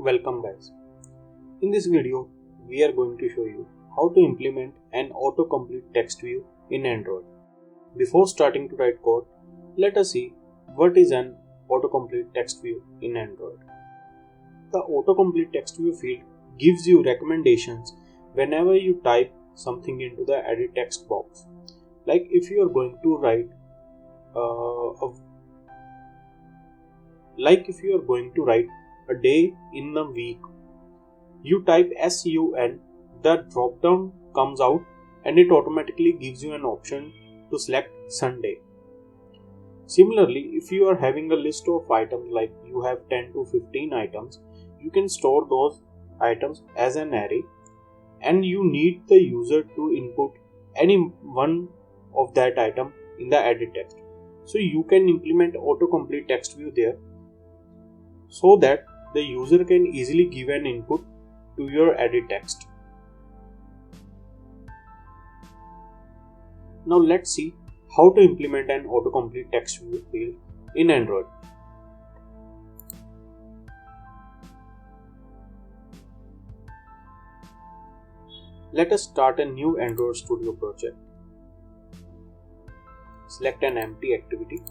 Welcome guys. In this video, we are going to show you how to implement an autocomplete text view in Android. Before starting to write code, let us see what is an autocomplete text view in Android. The autocomplete text view field gives you recommendations whenever you type something into the edit text box. Like if you are going to write a day in a week, you type SUN, the drop down comes out and it automatically gives you an option to select Sunday. Similarly, if you are having a list of items, like you have 10 to 15 items, you can store those items as an array and you need the user to input any one of that item in the edit text. So you can implement autocomplete text view there so that the user can easily give an input to your edit text. Now let's see how to implement an autocomplete text view field in Android. Let us start a new Android Studio project. Select an empty activity.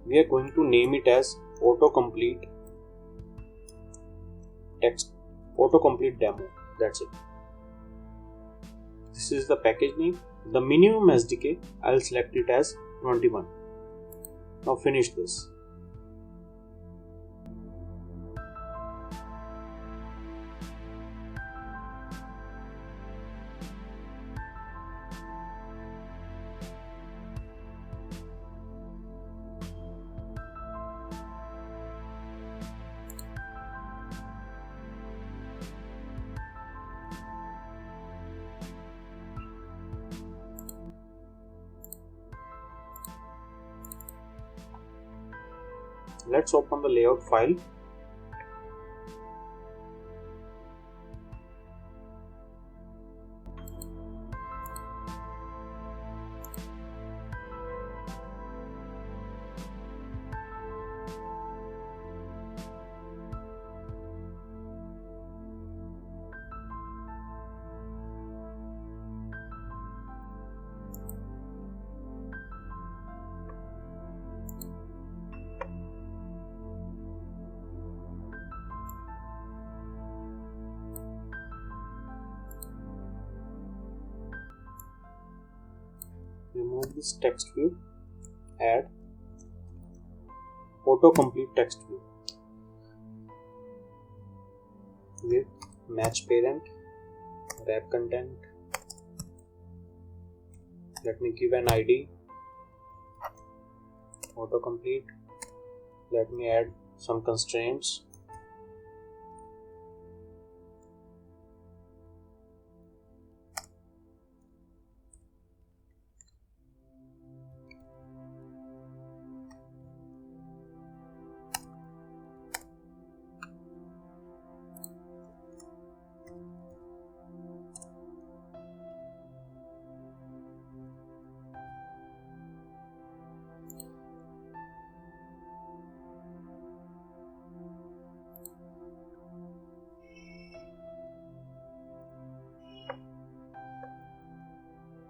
We are going to name it as autocomplete demo. That's it. This is the package name. The minimum SDK, I'll select it as 21. Now finish this. Let's open the layout file. Remove this text view, add autocomplete text view with match parent, wrap content. Let me give an ID, autocomplete. Let me add some constraints.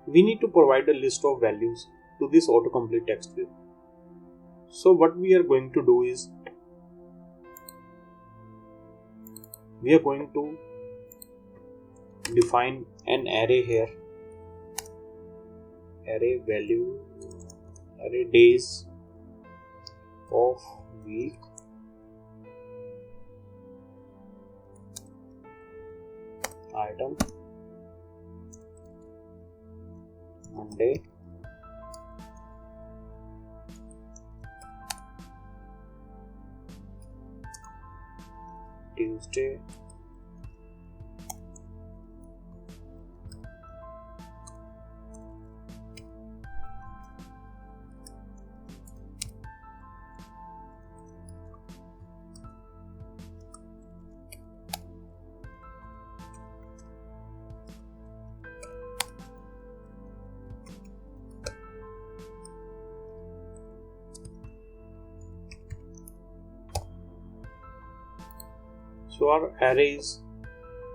We need to provide a list of values to this autocomplete text view. So what we are going to do is, we are going to define an array here, array value, array days of week, item, Monday, Tuesday, So our array is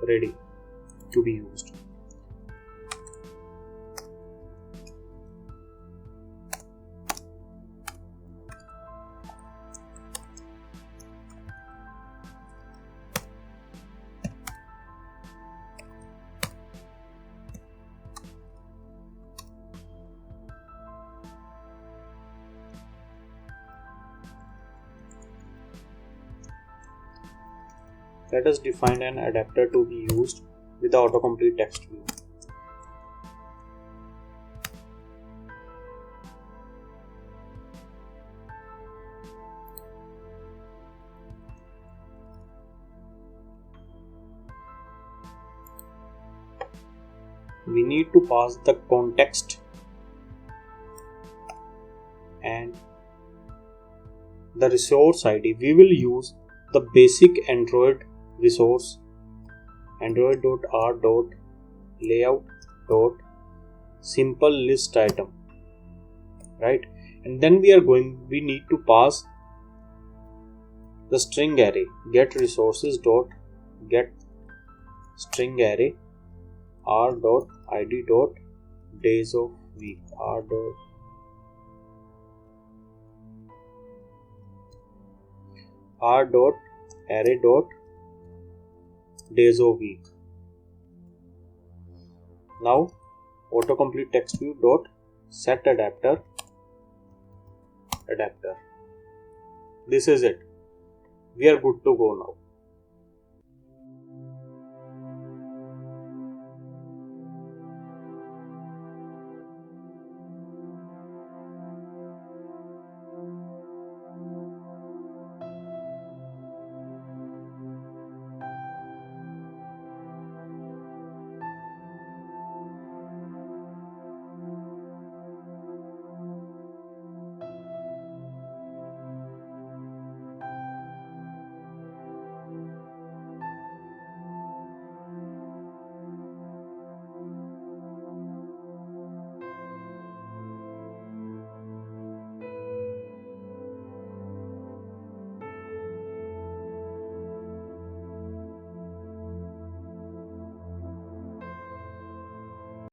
ready to be used. Let us define an adapter to be used with the autocomplete text view. We need to pass the context and the resource ID. We will use the basic Android resource android.r.layout.simple list item, right? And then we need to pass the string array get resources dot get string array r.id dot days of week r dot array dot days of week. Now autocomplete text view dot set adapter. This is it. We are good to go now.